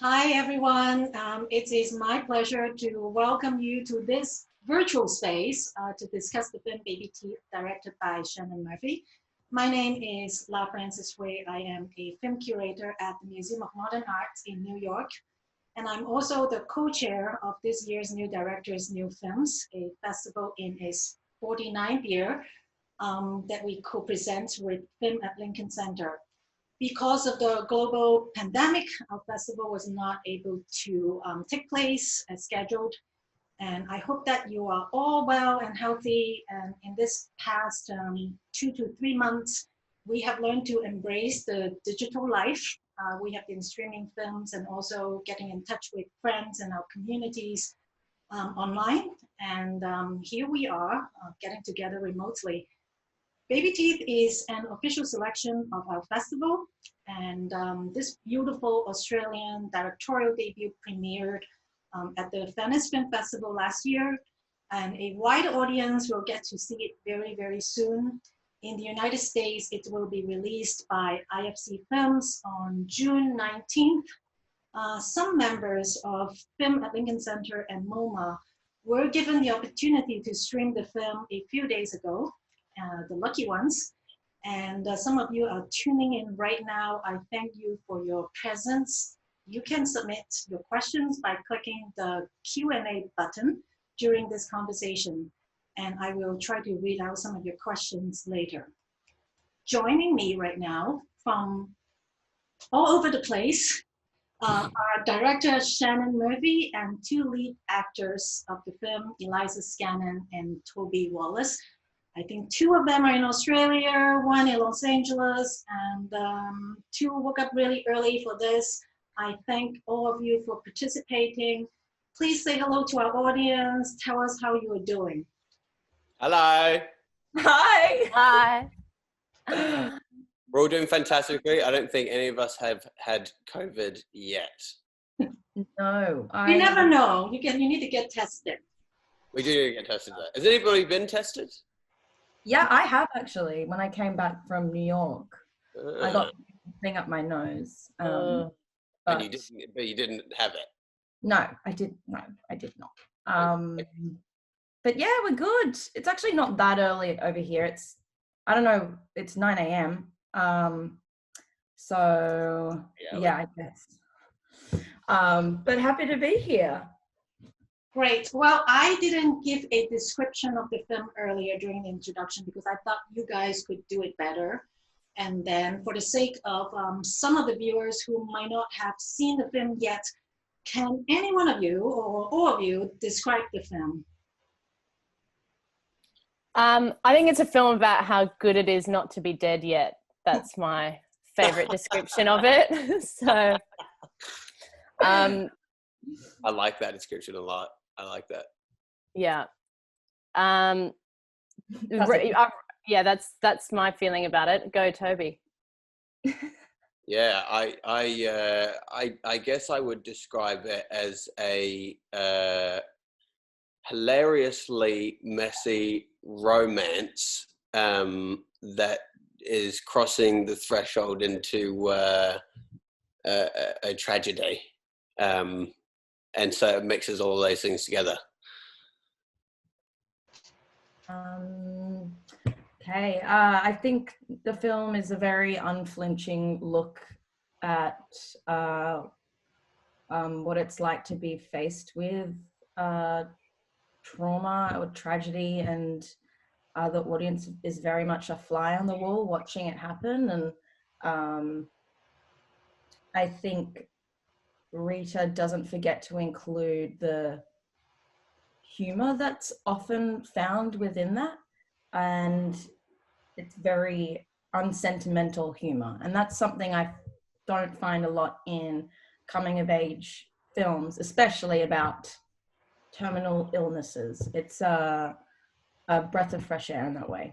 Hi, everyone. It is my pleasure to welcome you to this virtual space to discuss the film Babyteeth, directed by Shannon Murphy. My name is Frances Hui. I am a film curator at the Museum of Modern Art in New York, and I'm also the co-chair of this year's New Directors, New Films, a festival in its 49th year that we co-present with Film at Lincoln Center. Because of the global pandemic, our festival was not able to take place as scheduled. And I hope that you are all well and healthy. And in this past 2 to 3 months, we have learned to embrace the digital life. We have been streaming films and also getting in touch with friends and our communities online. And here we are getting together remotely. Babyteeth is an official selection of our festival, and this beautiful Australian directorial debut premiered at the Venice Film Festival last year, and a wide audience will get to see it very, very soon. In the United States, it will be released by IFC Films on June 19th. Some members of Film at Lincoln Center and MoMA were given the opportunity to stream the film a few days ago. The lucky ones. And some of you are tuning in right now. I thank you for your presence. You can submit your questions by clicking the Q&A button during this conversation. And I will try to read out some of your questions later. Joining me right now from all over the place are director Shannon Murphy and two lead actors of the film, Eliza Scanlen and Toby Wallace. I think two of them are in Australia, one in Los Angeles, and two woke up really early for this. I thank all of you for participating. Please say hello to our audience. Tell us how you are doing. Hello. Hi. Hi. We're all doing fantastically. I don't think any of us have had COVID yet. No. You never know. You need to get tested. We do get tested though. Has anybody been tested? Yeah, I have actually. When I came back from New York, I got a thing up my nose. But you didn't have it. No, I did. No, I did not. But yeah, we're good. It's actually not that early over here. I don't know. It's 9 a.m. So yeah, I guess. But happy to be here. Great. Well, I didn't give a description of the film earlier during the introduction because I thought you guys could do it better. And then for the sake of some of the viewers who might not have seen the film yet, can any one of you or all of you describe the film? I think it's a film about how good it is not to be dead yet. That's my favorite description of it. So I like that description a lot. I like that. Yeah. Yeah, that's my feeling about it. Go, Toby. Yeah, I guess I would describe it as a hilariously messy romance that is crossing the threshold into a tragedy. And so it mixes all those things together. Okay, I think the film is a very unflinching look at what it's like to be faced with trauma or tragedy, and the audience is very much a fly on the wall watching it happen. And I think Greta doesn't forget to include the humor that's often found within that, and it's very unsentimental humor, and that's something I don't find a lot in coming of age films, especially about terminal illnesses. It's a breath of fresh air in that way.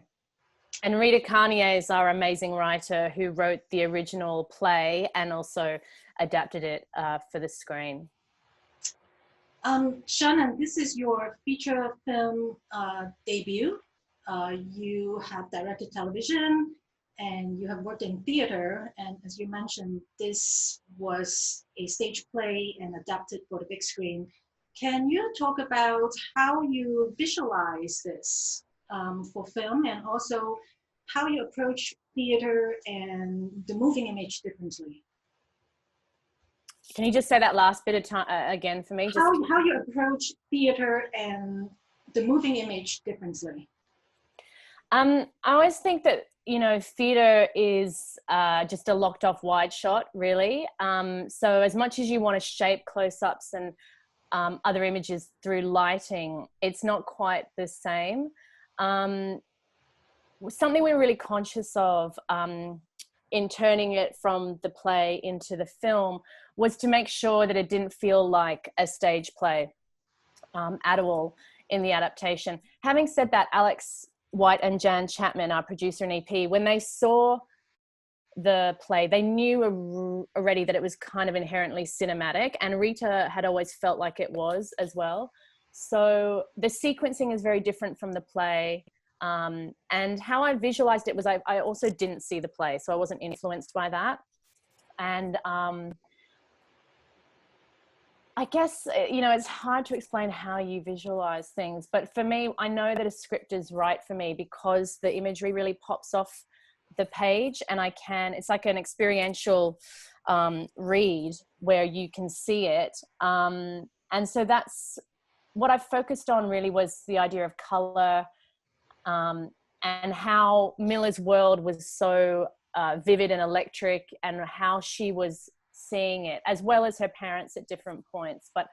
And Rita Carnier is our amazing writer who wrote the original play and also adapted it for the screen. Shannon, this is your feature film debut. You have directed television, and you have worked in theater. And as you mentioned, this was a stage play and adapted for the big screen. Can you talk about how you visualize this for film, and also how you approach theater and the moving image differently? Can you just say that last bit of time again for me? How you approach theater and the moving image differently? I always think that, you know, theater is just a locked off wide shot, really. So as much as you want to shape close-ups and other images through lighting, it's not quite the same. Something we're really conscious of in turning it from the play into the film was to make sure that it didn't feel like a stage play at all in the adaptation. Having said that, Alex White and Jan Chapman, our producer and EP, when they saw the play, they knew already that it was kind of inherently cinematic, and Rita had always felt like it was as well. So the sequencing is very different from the play. And how I visualized it was I also didn't see the play, so I wasn't influenced by that. And I guess, you know, it's hard to explain how you visualize things, but for me, I know that a script is right for me because the imagery really pops off the page, and it's like an experiential read where you can see it. And so that's what I focused on, really, was the idea of color, and how Milla's world was so vivid and electric, and how she was seeing it, as well as her parents at different points. But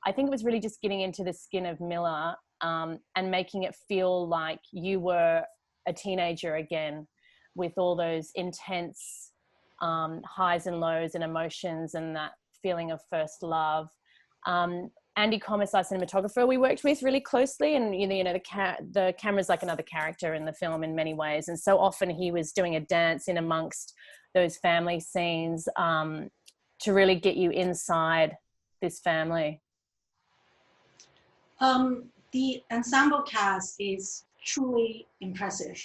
I think it was really just getting into the skin of Milla and making it feel like you were a teenager again, with all those intense highs and lows and emotions and that feeling of first love. Andy Comis, our cinematographer, we worked with really closely, and you know the camera's like another character in the film in many ways, and so often he was doing a dance in amongst those family scenes to really get you inside this family. The ensemble cast is truly impressive.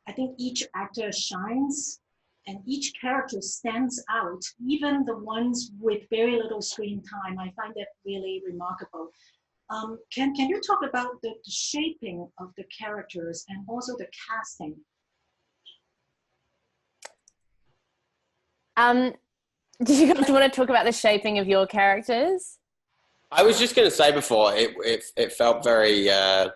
I think each actor shines and each character stands out, even the ones with very little screen time. I find that really remarkable. Can you talk about the shaping of the characters and also the casting? Do you guys want to talk about the shaping of your characters? I was just going to say before, it felt very, I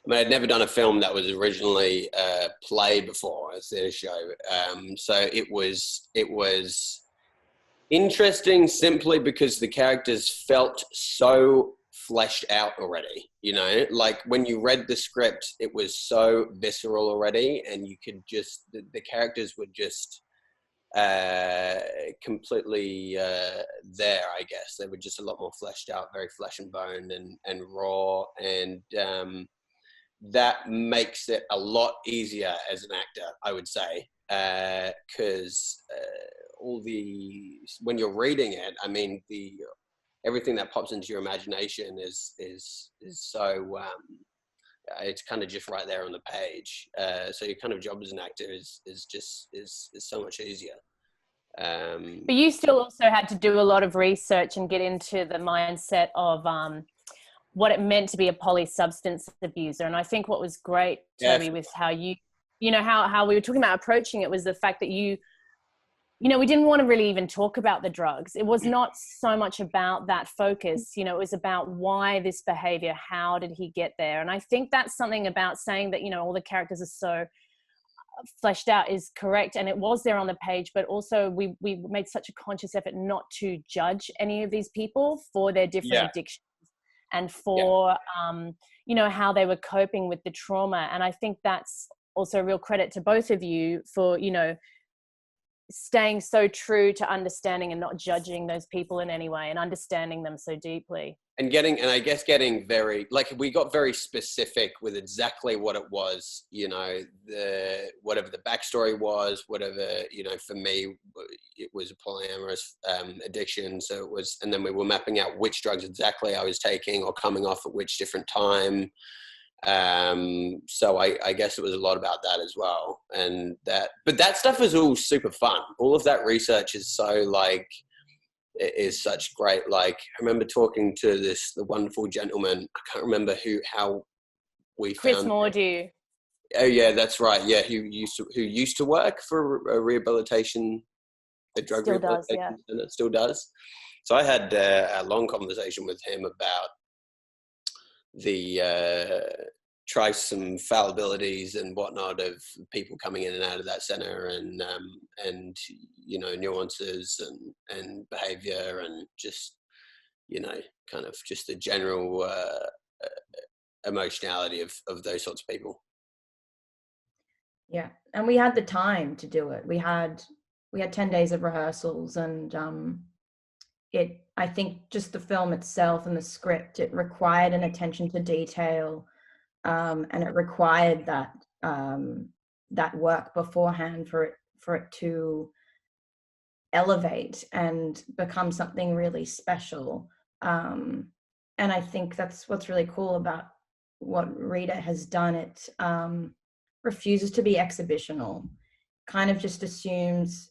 mean, I'd never done a film that was originally a play before, a theatre show. So it was interesting simply because the characters felt so fleshed out already, you know, like when you read the script, it was so visceral already, and you could just, the characters were just completely there, I guess. They were just a lot more fleshed out, very flesh and bone and raw, and that makes it a lot easier as an actor, I would say, because when you're reading it, I mean, everything that pops into your imagination is so it's kind of just right there on the page. So your kind of job as an actor is so much easier. But you still also had to do a lot of research and get into the mindset of what it meant to be a polysubstance abuser. And I think what was great, Toby, with how you know, how we were talking about approaching it was the fact that you know, we didn't want to really even talk about the drugs. It was not so much about that focus, you know, it was about why this behavior, how did he get there? And I think that's something about saying that, you know, all the characters are so fleshed out is correct, and it was there on the page, but also we made such a conscious effort not to judge any of these people for their different addictions and for you know, how they were coping with the trauma. And I think that's also a real credit to both of you for, you know, staying so true to understanding and not judging those people in any way, and understanding them so deeply. And I guess getting very, like, we got very specific with exactly what it was, you know, whatever the backstory was, whatever, you know, for me, it was a polyamorous addiction. So it was, and then we were mapping out which drugs exactly I was taking or coming off at which different time. So I guess it was a lot about that as well. But that stuff is all super fun. All of that research is so like, it is such great. Like, I remember talking to the wonderful gentleman. I can't remember how we Chris found. Mordew. Oh yeah, that's right. Yeah, who used to work for a rehabilitation, a drug Still does, rehabilitation yeah. center. Still does. So I had a long conversation with him about try some fallibilities and whatnot of people coming in and out of that center, and you know, nuances and behavior, and just, you know, kind of just the general emotionality of those sorts of people. Yeah, and we had the time to do it. We had 10 days of rehearsals, and I think just the film itself and the script, it required an attention to detail, and it required that work beforehand for it to elevate and become something really special. And I think that's what's really cool about what Rita has done. It refuses to be exhibitional, kind of just assumes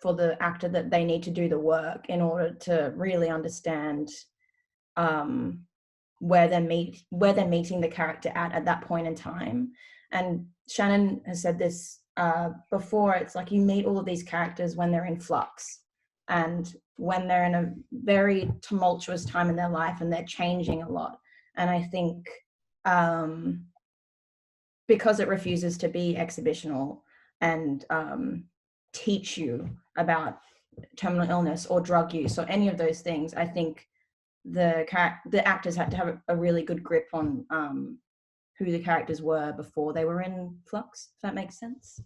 for the actor that they need to do the work in order to really understand where they're meeting the character at that point in time. And Shannon has said this before. It's like you meet all of these characters when they're in flux, and when they're in a very tumultuous time in their life and they're changing a lot. And I think because it refuses to be exhibitional and teach you about terminal illness or drug use or any of those things, I think the actors had to have a really good grip on who the characters were before they were in flux, if that makes sense.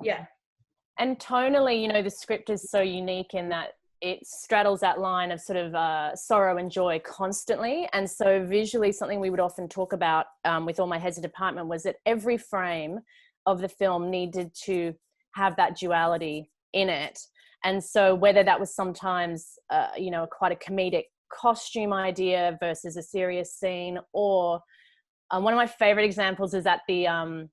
Yeah. And tonally, you know, the script is so unique in that it straddles that line of sort of sorrow and joy constantly. And so visually, something we would often talk about with all my heads of department was that every frame of the film needed to have that duality in it. And so whether that was sometimes, you know, quite a comedic costume idea versus a serious scene, or one of my favorite examples is at the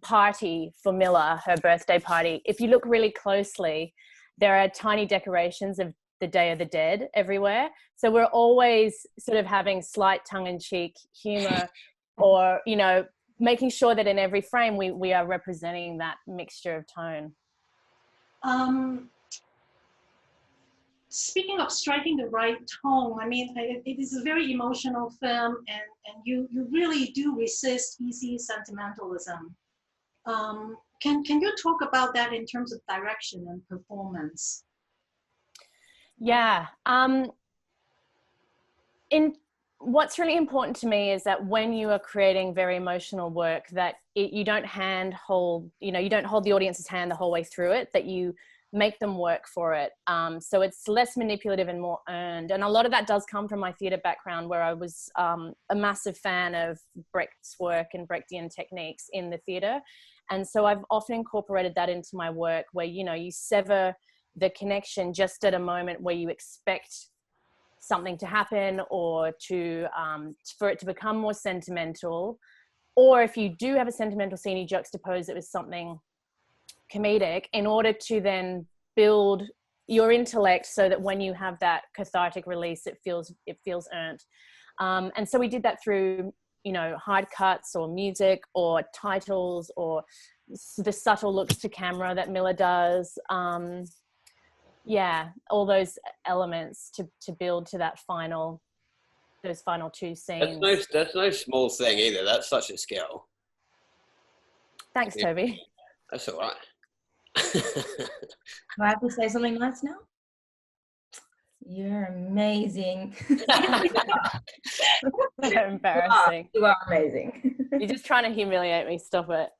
party for Milla, her birthday party. If you look really closely, there are tiny decorations of the Day of the Dead everywhere. So we're always sort of having slight tongue-in-cheek humor, or, you know, making sure that in every frame we are representing that mixture of tone. Speaking of striking the right tone, I mean, it is a very emotional film, and you really do resist easy sentimentalism. Can you talk about that in terms of direction and performance? Yeah. What's really important to me is that when you are creating very emotional work, that you don't hold the audience's hand the whole way through it, that you make them work for it. So it's less manipulative and more earned. And a lot of that does come from my theatre background, where I was a massive fan of Brecht's work and Brechtian techniques in the theatre. And so I've often incorporated that into my work, where, you know, you sever the connection just at a moment where you expect something to happen, or for it to become more sentimental. Or if you do have a sentimental scene, you juxtapose it with something comedic in order to then build your intellect so that when you have that cathartic release, it feels earned. And so we did that through, you know, hard cuts or music or titles or the subtle looks to camera that Milla does. Yeah, all those elements to build to those final two scenes. That's no small thing either. That's such a skill. Thanks, Yeah. Toby. That's all right. Do I have to say something nice now? You're amazing. Embarrassing. You are amazing. You're just trying to humiliate me. Stop it.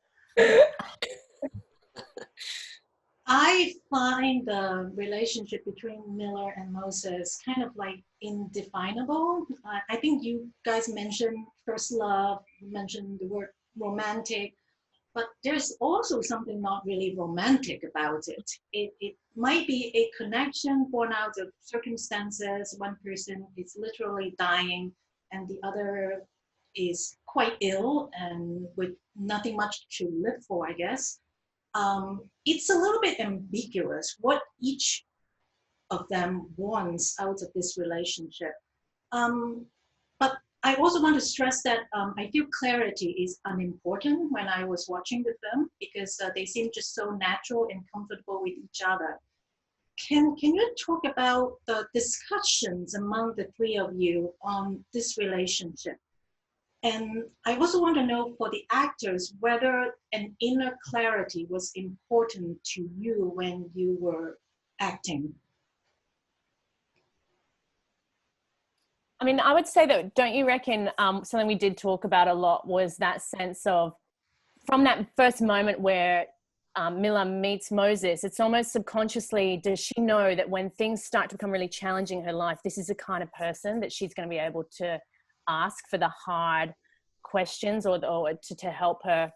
I find the relationship between Miller and Moses kind of like indefinable. I think you guys mentioned first love, you mentioned the word romantic, but there's also something not really romantic about it. It might be a connection born out of circumstances. One person is literally dying and the other is quite ill and with nothing much to live for, I guess. It's a little bit ambiguous what each of them wants out of this relationship. But I also want to stress that I feel clarity is unimportant when I was watching the film, because they seem just so natural and comfortable with each other. Can you talk about the discussions among the three of you on this relationship? And I also want to know for the actors whether an inner clarity was important to you when you were acting. I mean, I would say that, don't you reckon something we did talk about a lot was that sense of, from that first moment where Milla meets Moses, it's almost subconsciously, does she know that when things start to become really challenging in her life, this is the kind of person that she's going to be able to ask for the hard questions or to help her,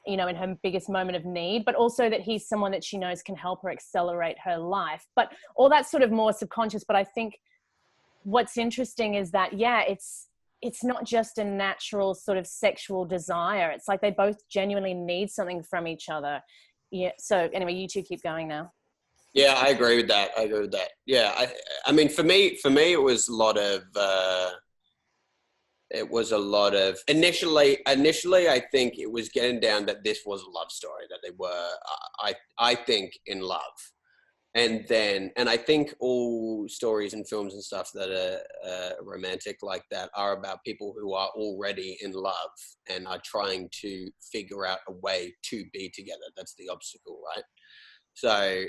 you know, in her biggest moment of need, but also that he's someone that she knows can help her accelerate her life. But all that's sort of more subconscious. But I think what's interesting is that, yeah, it's not just a natural sort of sexual desire. It's like they both genuinely need something from each other. Yeah. So anyway, you two keep going now. Yeah, I agree with that. Yeah, I mean, for me, it was a lot of, initially, I think it was getting down that this was a love story, that they were, I think, in love. And I think all stories and films and stuff that are romantic like that are about people who are already in love and are trying to figure out a way to be together. That's the obstacle, right? So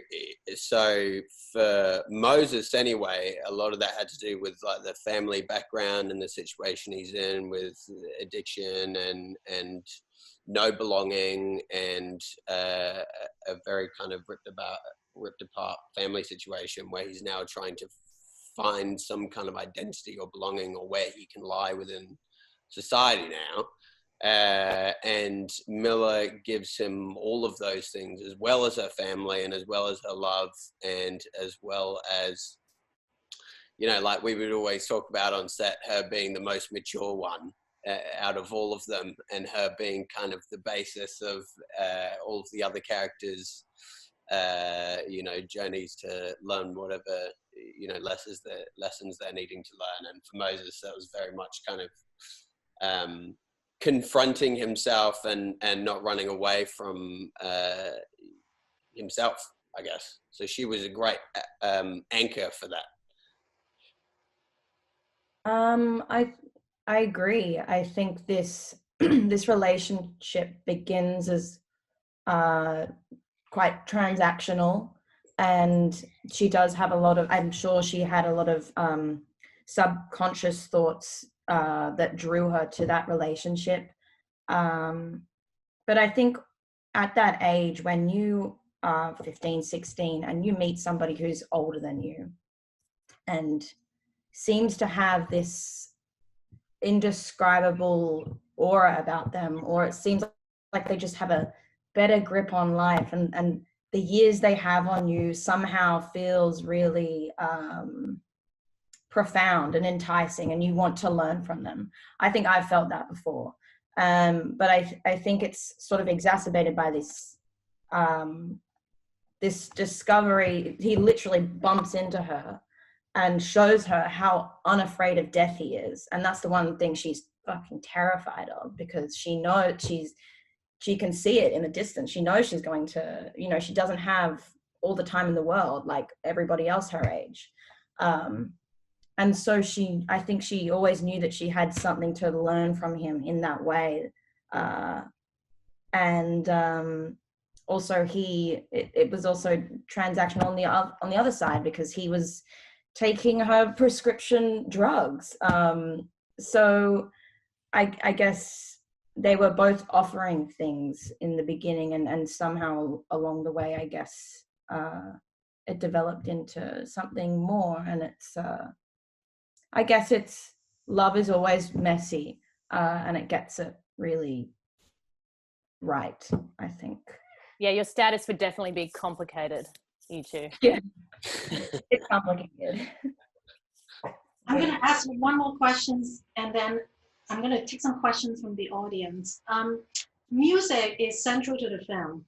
for Moses anyway, a lot of that had to do with like the family background and the situation he's in with addiction and no belonging and a very kind of ripped apart family situation where he's now trying to find some kind of identity or belonging or where he can lie within society now. And Milla gives him all of those things, as well as her family and as well as her love and as well as, you know, like we would always talk about on set, her being the most mature one out of all of them, and her being kind of the basis of all of the other characters, you know, journeys to learn whatever, you know, lessons they're needing to learn. And for Moses, that was very much kind of confronting himself and not running away from himself, I guess. So she was a great anchor for that. I agree. I think this this relationship begins as quite transactional, and she does have a lot of, I'm sure she had a lot of subconscious thoughts that drew her to that relationship. But I think at that age, when you are 15, 16, and you meet somebody who's older than you and seems to have this indescribable aura about them, or it seems like they just have a better grip on life, and the years they have on you somehow feels really profound and enticing, and you want to learn from them. I think I've felt that before, but I think it's sort of exacerbated by this this discovery. He literally bumps into her and shows her how unafraid of death he is, and that's the one thing she's fucking terrified of, because she knows she can see it in the distance. She knows she's going to, you know, she doesn't have all the time in the world like everybody else her age. And so I think she always knew that she had something to learn from him in that way. Also it was also transactional on the other side, because he was taking her prescription drugs. So I guess they were both offering things in the beginning, and somehow along the way, I guess, it developed into something more. And it's, I guess it's, love is always messy, and it gets it really right, I think. Yeah, your status would definitely be complicated, you two. Yeah, it's complicated. I'm going to ask one more question, and then I'm going to take some questions from the audience. Music is central to the film,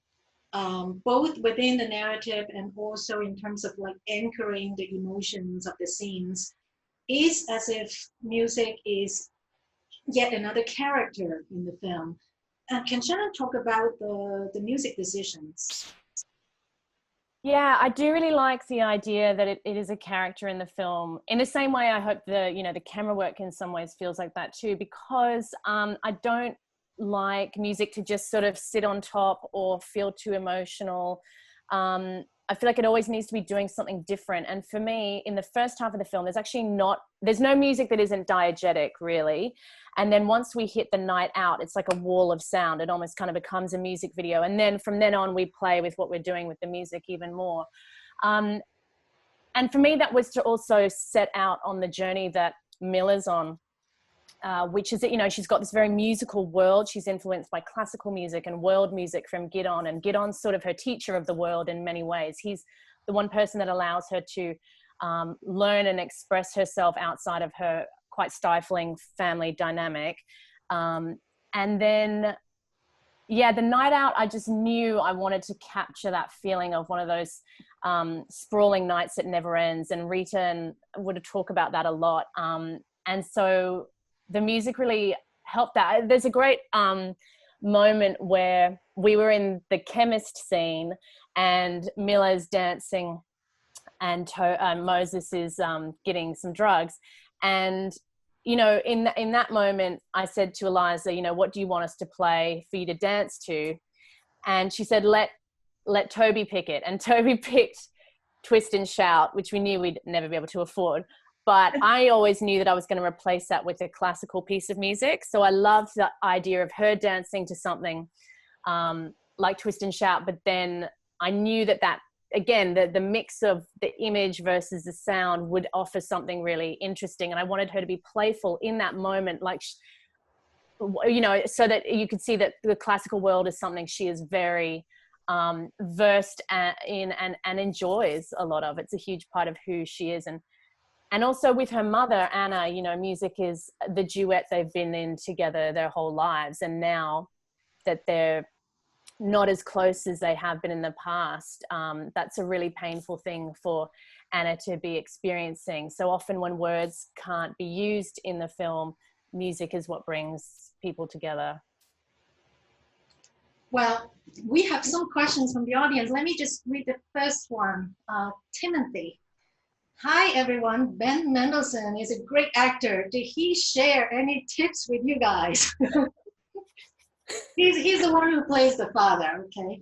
both within the narrative and also in terms of like anchoring the emotions of the scenes. It's as if music is yet another character in the film. Can Shannon talk about the music decisions? Yeah, I do really like the idea that it is a character in the film. In the same way, I hope the camera work in some ways feels like that too, because I don't like music to just sort of sit on top or feel too emotional. I feel like it always needs to be doing something different. And for me, in the first half of the film, there's no music that isn't diegetic, really. And then once we hit the night out, it's like a wall of sound. It almost kind of becomes a music video. And then from then on, we play with what we're doing with the music even more. And for me, that was to also set out on the journey that Milla's on. Which is that, she's got this very musical world. She's influenced by classical music and world music from Gideon, and Gideon's sort of her teacher of the world in many ways. He's the one person that allows her to learn and express herself outside of her quite stifling family dynamic. And then, yeah, the night out, I just knew I wanted to capture that feeling of one of those sprawling nights that never ends. And Rita would talk about that a lot. And so the music really helped that. There's a great moment where we were in the chemist scene and Milla's dancing and Moses is getting some drugs. And, in that moment, I said to Eliza, what do you want us to play for you to dance to? And she said, let Toby pick it. And Toby picked Twist and Shout, which we knew we'd never be able to afford. But I always knew that I was going to replace that with a classical piece of music. So I loved the idea of her dancing to something like Twist and Shout. But then I knew that again, the mix of the image versus the sound would offer something really interesting. And I wanted her to be playful in that moment, like, so that you could see that the classical world is something she is very versed in and enjoys a lot of. It's a huge part of who she is. And also with her mother, Anna, music is the duet they've been in together their whole lives. And now that they're not as close as they have been in the past, that's a really painful thing for Anna to be experiencing. So often when words can't be used in the film, music is what brings people together. Well, we have some questions from the audience. Let me just read the first one. Timothy. Hi everyone, Ben Mendelsohn is a great actor. Did he share any tips with you guys? he's the one who plays the father, okay?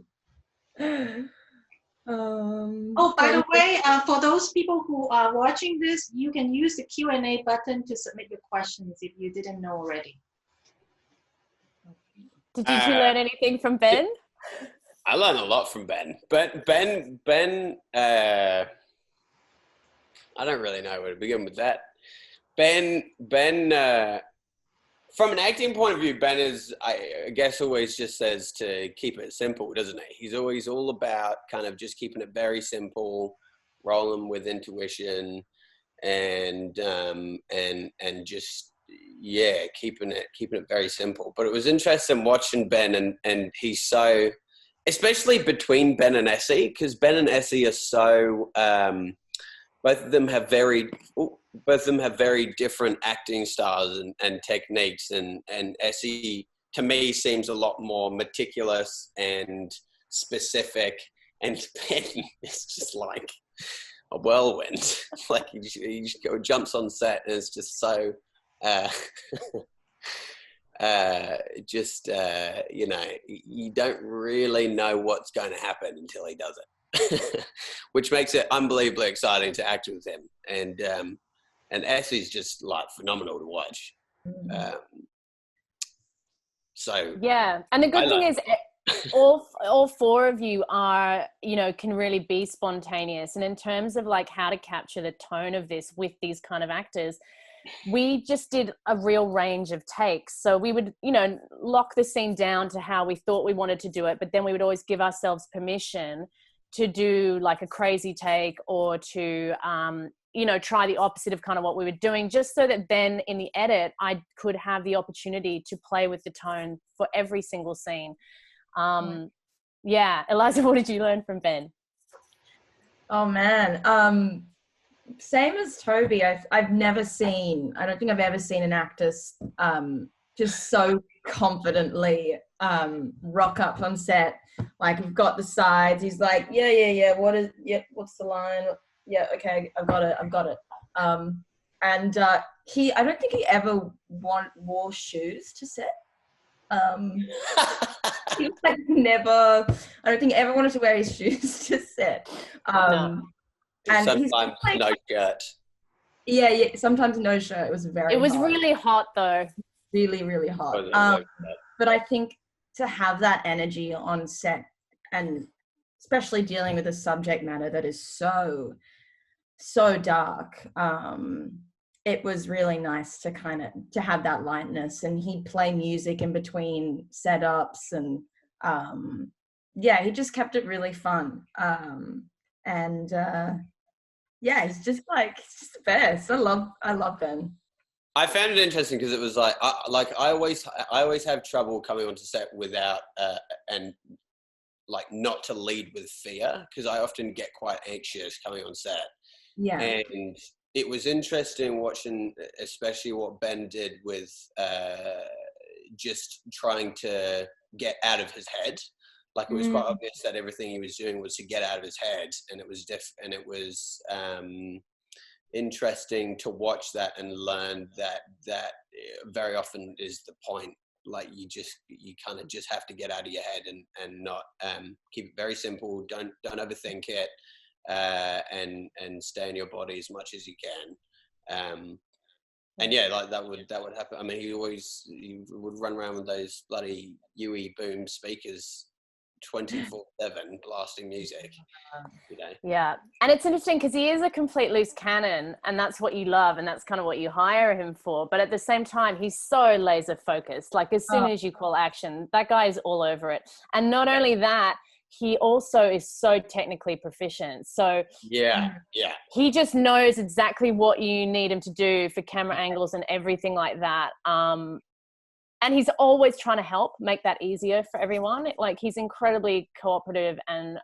Oh, by the way, for those people who are watching this, you can use the Q&A button to submit your questions if you didn't know already. Did you two learn anything from Ben? I learned a lot from Ben. But Ben, I don't really know where to begin with that. Ben, from an acting point of view, Ben is, I guess, always just says to keep it simple, doesn't he? He's always all about kind of just keeping it very simple, rolling with intuition, and just, yeah, keeping it very simple. But it was interesting watching Ben, and he's so, especially between Ben and Essie, because Ben and Essie are so. Both of them have very different acting styles and techniques, and Essie to me seems a lot more meticulous and specific, and Ben is just like a whirlwind. Like he just jumps on set and it's just so you don't really know what's going to happen until he does it. Which makes it unbelievably exciting to act with him, and Essie's just like phenomenal to watch. So yeah, and the good thing is all four of you are, can really be spontaneous. And in terms of like how to capture the tone of this with these kind of actors, we just did a real range of takes. So we would, lock the scene down to how we thought we wanted to do it, but then we would always give ourselves permission to do like a crazy take or to you know, try the opposite of kind of what we were doing, just so that then in the edit I could have the opportunity to play with the tone for every single scene. Yeah, Eliza, what did you learn from Ben? Oh man, same as Toby. I've never seen, I don't think I've ever seen an actor just so confidently rock up on set. Like, we've got the sides, he's like, yeah, what's the line? Yeah, okay, I've got it. And I don't think he ever wore shoes to set. He like never, I don't think he ever wanted to wear his shoes to set. No. And sometimes like, no shirt. Yeah, sometimes no shirt. It was very hot. Really hot though. Really, really hot. But I think to have that energy on set, and especially dealing with a subject matter that is so dark, it was really nice to to have that lightness. And he'd play music in between setups, and he just kept it really fun. Yeah, he's just the best. I love Ben. I found it interesting because it was like I always have trouble coming onto set without and like not to lead with fear, because I often get quite anxious coming on set. Yeah. And it was interesting watching, especially what Ben did with just trying to get out of his head. Like, it was quite obvious that everything he was doing was to get out of his head, and it was interesting to watch that and learn that very often is the point. Like, you kind of just have to get out of your head and not keep it very simple. Don't overthink it, and stay in your body as much as you can. And yeah, like that would happen. I mean, he would run around with those bloody UE boom speakers 24/7 blasting music, you know. Yeah, and it's interesting because he is a complete loose cannon, and that's what you love, and that's kind of what you hire him for. But at the same time, he's so laser focused. Like, as soon as you call action, that guy is all over it. And not only that, he also is so technically proficient. So yeah, he just knows exactly what you need him to do for camera angles and everything like that. And he's always trying to help make that easier for everyone. Like, he's incredibly cooperative, and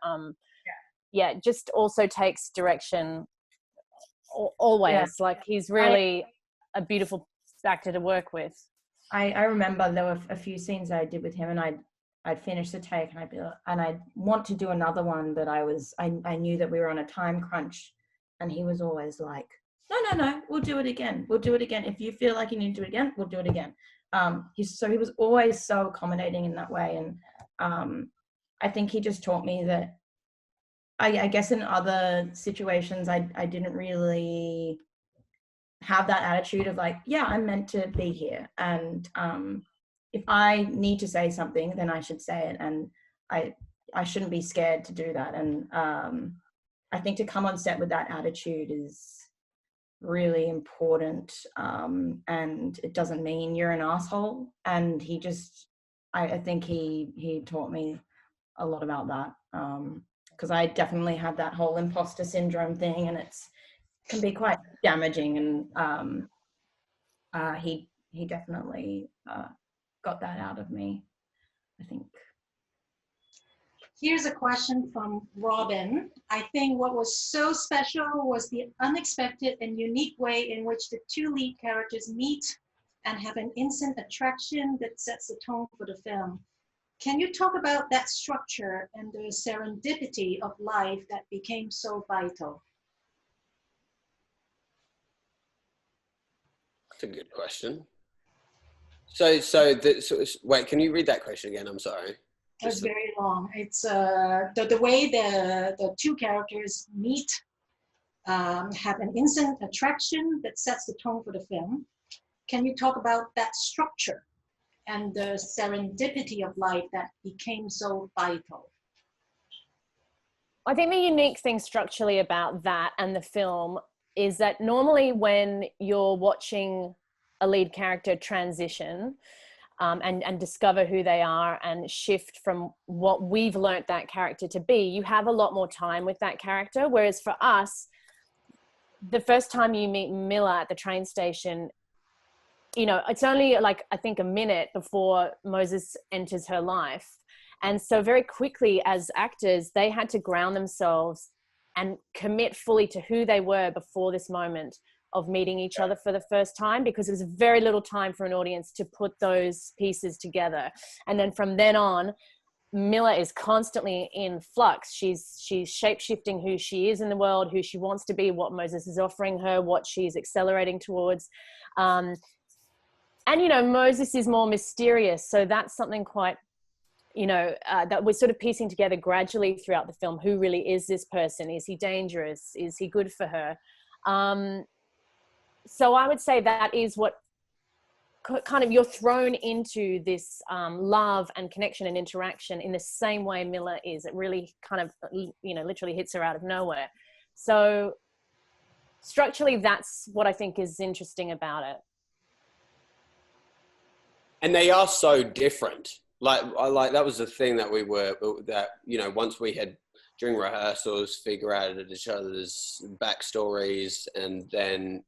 just also takes direction always. Yeah. Like, he's really a beautiful actor to work with. I remember there were a few scenes I did with him, and I'd finish the take, and I'd want to do another one, but I knew that we were on a time crunch, and he was always like, no, we'll do it again. If you feel like you need to do it again, we'll do it again. He was always so accommodating in that way. And I think he just taught me that I guess in other situations I didn't really have that attitude of like, yeah, I'm meant to be here, and if I need to say something, then I should say it, and I shouldn't be scared to do that. And I think to come on set with that attitude is really important, and it doesn't mean you're an asshole. And I think he taught me a lot about that, because I definitely had that whole imposter syndrome thing, and it can be quite damaging. And he definitely got that out of me, I think. Here's a question from Robin. I think what was so special was the unexpected and unique way in which the two lead characters meet and have an instant attraction that sets the tone for the film. Can you talk about that structure and the serendipity of life that became so vital? That's a good question. So wait, can you read that question again? I'm sorry. It's very long. It's the way the two characters meet, have an instant attraction that sets the tone for the film. Can you talk about that structure and the serendipity of life that became so vital? I think the unique thing structurally about that and the film is that normally when you're watching a lead character transition, and discover who they are and shift from what we've learnt that character to be, you have a lot more time with that character. Whereas for us, the first time you meet Milla at the train station, you know, it's only like, I think a minute before Moses enters her life. And so very quickly as actors, they had to ground themselves and commit fully to who they were before this moment of meeting each other for the first time, because there was very little time for an audience to put those pieces together. And then from then on, Milla is constantly in flux. She's shape-shifting who she is in the world, who she wants to be, what Moses is offering her, what she's accelerating towards. And, you know, Moses is more mysterious. So that's something quite, you know, that we're sort of piecing together gradually throughout the film. Who really is this person? Is he dangerous? Is he good for her? So I would say that is what kind of, you're thrown into this love and connection and interaction in the same way Milla is. It really kind of, you know, literally hits her out of nowhere. So structurally, that's what I think is interesting about it. And they are so different. Like that was the thing that you know, once we had, during rehearsals, figure out each other's backstories, and then,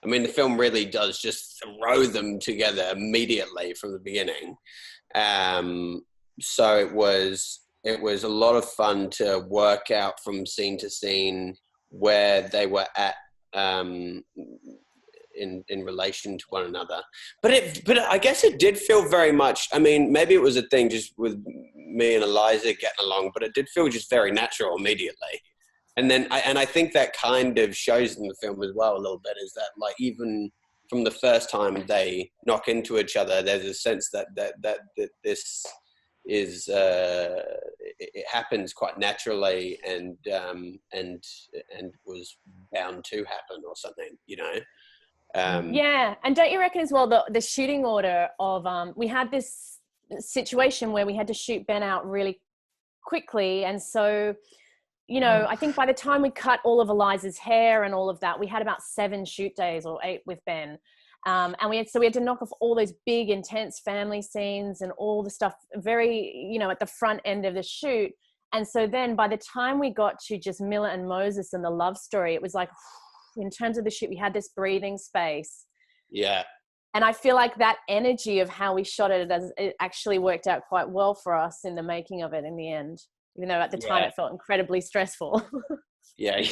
I mean, the film really does just throw them together immediately from the beginning. So it was a lot of fun to work out from scene to scene where they were at in relation to one another. But I guess it did feel very much, I mean, maybe it was a thing just with me and Eliza getting along, but it did feel just very natural immediately. And then I think that kind of shows in the film as well a little bit, is that, like, even from the first time they knock into each other, there's a sense that this is it happens quite naturally and was bound to happen or something, you know. Yeah, and don't you reckon as well the shooting order of we had this situation where we had to shoot Ben out really quickly, and so, you know, I think by the time we cut all of Eliza's hair and all of that, we had about 7 shoot days or 8 with Ben. And we had to knock off all those big, intense family scenes and all the stuff very, you know, at the front end of the shoot. And so then by the time we got to just Milla and Moses and the love story, it was like, in terms of the shoot, we had this breathing space. Yeah. And I feel like that energy of how we shot it actually worked out quite well for us in the making of it in the end. Even though at the time it felt incredibly stressful. Yeah.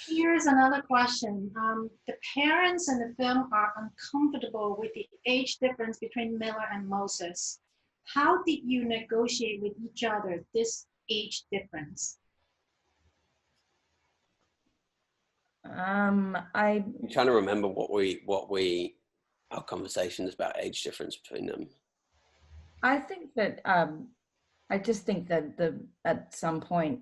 Here's another question. The parents in the film are uncomfortable with the age difference between Milla and Moses. How did you negotiate with each other this age difference? I'm trying to remember what our conversations about age difference between them. I think that I just think that at some point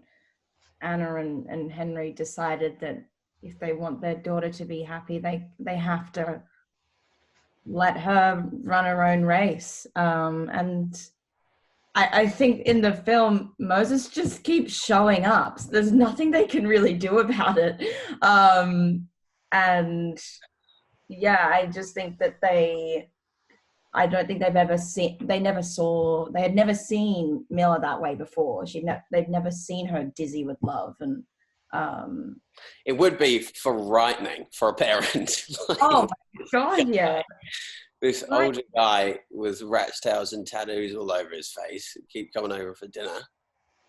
Anna and Henry decided that if they want their daughter to be happy, they have to let her run her own race. And I think in the film, Moses just keeps showing up. So there's nothing they can really do about it. And yeah, I just think that I don't think they've ever seen, they had never seen Milla that way before. They've never seen her dizzy with love. And it would be frightening for a parent. Oh my God, yeah. This older guy with rat's tails and tattoos all over his face keep coming over for dinner.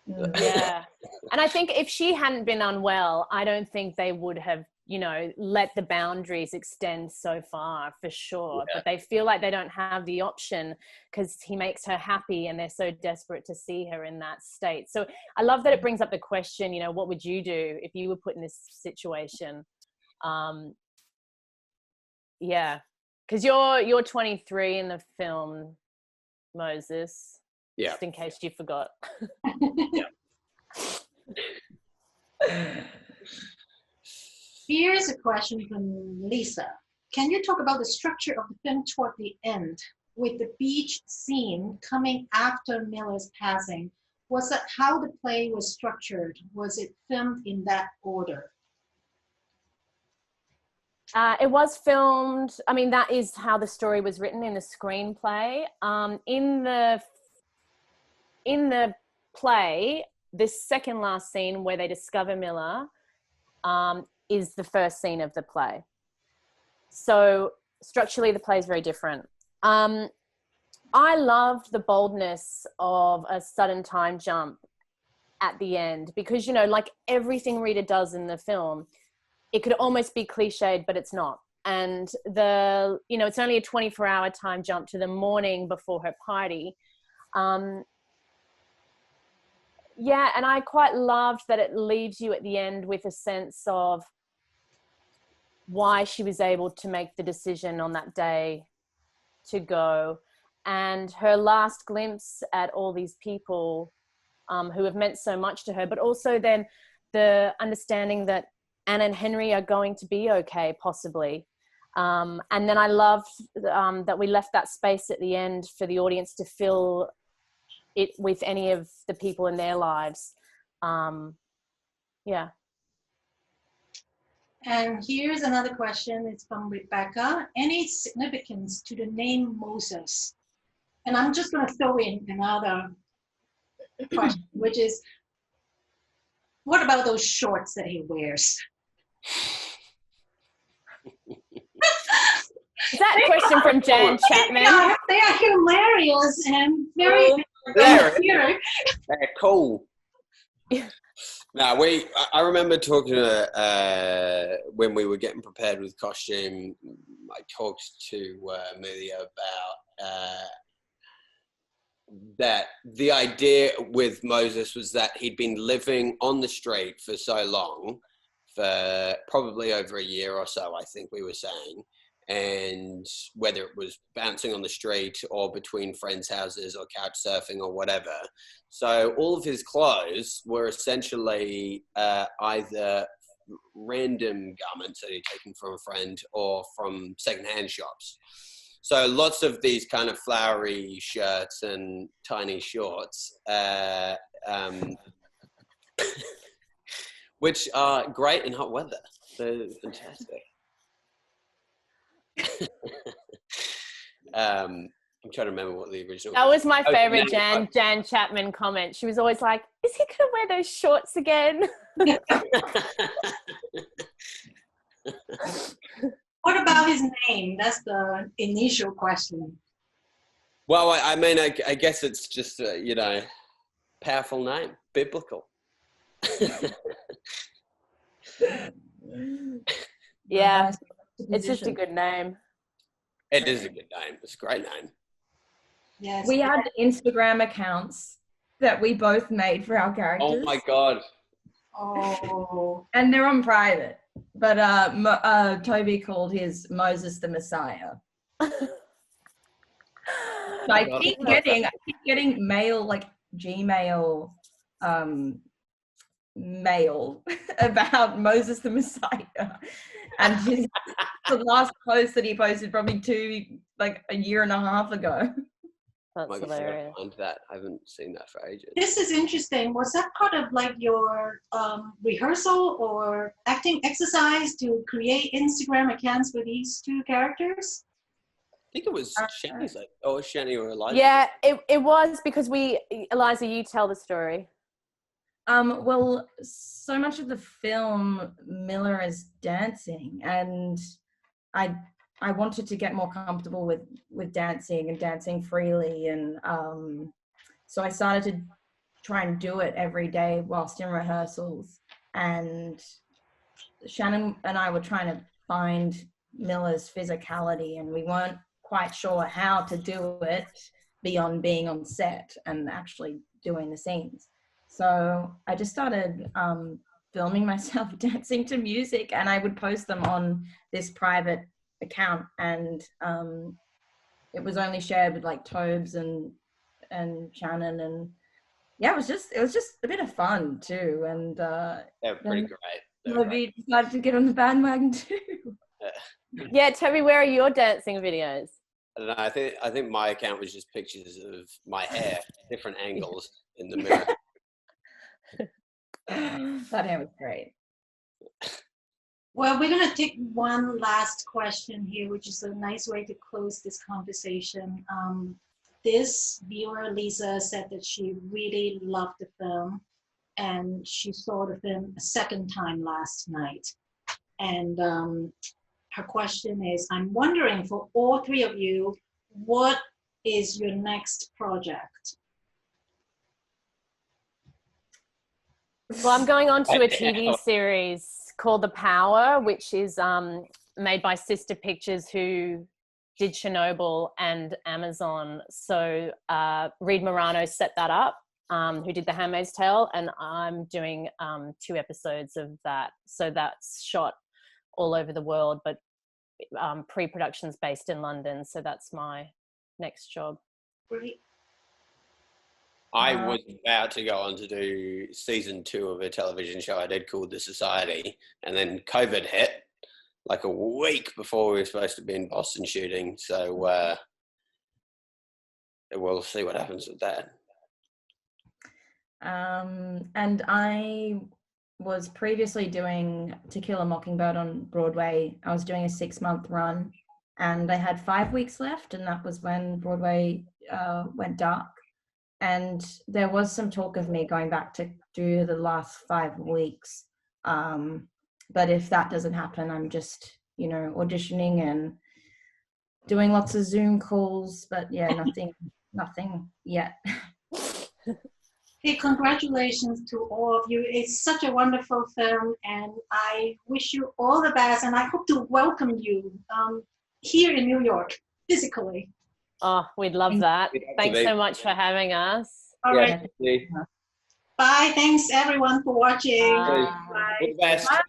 Yeah. And I think if she hadn't been unwell, I don't think they would have, you know, let the boundaries extend so far, for sure. Yeah. But they feel like they don't have the option because he makes her happy and they're so desperate to see her in that state. So I love that it brings up the question, you know, what would you do if you were put in this situation? Yeah. Because you're 23 in the film, Moses. Yeah. Just in case you forgot. Here's a question from Lisa. Can you talk about the structure of the film toward the end, with the beach scene coming after Milla's passing? Was that how the play was structured? Was it filmed in that order? It was filmed, I mean, that is how the story was written in the screenplay. In the play, this second last scene where they discover Milla is the first scene of the play. So structurally, the play is very different. I loved the boldness of a sudden time jump at the end because, you know, like everything Rita does in the film, it could almost be cliched, but it's not. And you know, it's only a 24-hour time jump to the morning before her party. Yeah, and I quite loved that it leaves you at the end with a sense of why she was able to make the decision on that day to go, and her last glimpse at all these people who have meant so much to her, but also then the understanding that Anne and Henry are going to be okay, possibly. And then I loved that we left that space at the end for the audience to fill it with any of the people in their lives. Yeah. And here's another question. It's from Rebecca. Any significance to the name Moses? And I'm just going to throw in another question, which is, what about those shorts that he wears? Is that a question from Jan Chapman? They are hilarious and very they're cool. No, I remember talking to when we were getting prepared with costume. I talked to Milla about that the idea with Moses was that he'd been living on the street for so long, for probably over a year or so, I think we were saying. And whether it was bouncing on the street or between friends' houses or couch surfing or whatever. So all of his clothes were essentially either random garments that he'd taken from a friend or from secondhand shops. So lots of these kind of flowery shirts and tiny shorts, which are great in hot weather. They're fantastic. I'm trying to remember what the original. That was my favorite Jan Chapman comment. She was always like, "Is he going to wear those shorts again?" What about his name? That's the initial question. Well, I mean, I guess it's just you know, powerful name, biblical. Yeah. It's just a good name. It is a good name. It's a great name. Yes. We had Instagram accounts that we both made for our characters. Oh my God. Oh. And they're on private. But Toby called his Moses the Messiah. So I keep getting mail, like Gmail mail about Moses the Messiah. And the last post that he posted probably a year and a half ago. That's hilarious. That. I haven't seen that for ages. This is interesting. Was that part of like your rehearsal or acting exercise to create Instagram accounts for these two characters? I think it was Shanny's, or Shanny or Eliza. Yeah, it was because Eliza, you tell the story. Well, so much of the film, Milla is dancing, and I wanted to get more comfortable with dancing and dancing freely, and so I started to try and do it every day whilst in rehearsals. And Shannon and I were trying to find Milla's physicality, and we weren't quite sure how to do it beyond being on set and actually doing the scenes. So I just started filming myself dancing to music, and I would post them on this private account, and it was only shared with like Tobes and Shannon, and yeah, it was just a bit of fun too. And they're pretty great. Toby decided to get on the bandwagon too. Yeah, Toby, where are your dancing videos? I don't know. I think my account was just pictures of my hair, different angles in the mirror. That hair was great. Well, we're going to take one last question here, which is a nice way to close this conversation. This viewer, Lisa, said that she really loved the film. and she saw the film a second time last night. And her question is, I'm wondering for all three of you, what is your next project? Well, I'm going on to a TV series called The Power, which is made by Sister Pictures, who did Chernobyl and Amazon. So Reed Morano set that up, who did The Handmaid's Tale, and I'm doing 2 episodes of that. So that's shot all over the world, but pre-production's based in London. So that's my next job. Great. I was about to go on to do season 2 of a television show I did called The Society, and then COVID hit like a week before we were supposed to be in Boston shooting. So we'll see what happens with that. And I was previously doing To Kill a Mockingbird on Broadway. I was doing a 6-month run, and I had 5 weeks left, and that was when Broadway went dark. And there was some talk of me going back to do the last 5 weeks. But if that doesn't happen, I'm just, you know, auditioning and doing lots of Zoom calls, but yeah, nothing yet. Hey, congratulations to all of you. It's such a wonderful film, and I wish you all the best, and I hope to welcome you here in New York, physically. Oh, we'd love that. Thanks so much for having us. All right. Bye. Thanks, everyone, for watching. Bye. Bye. All the best. Bye.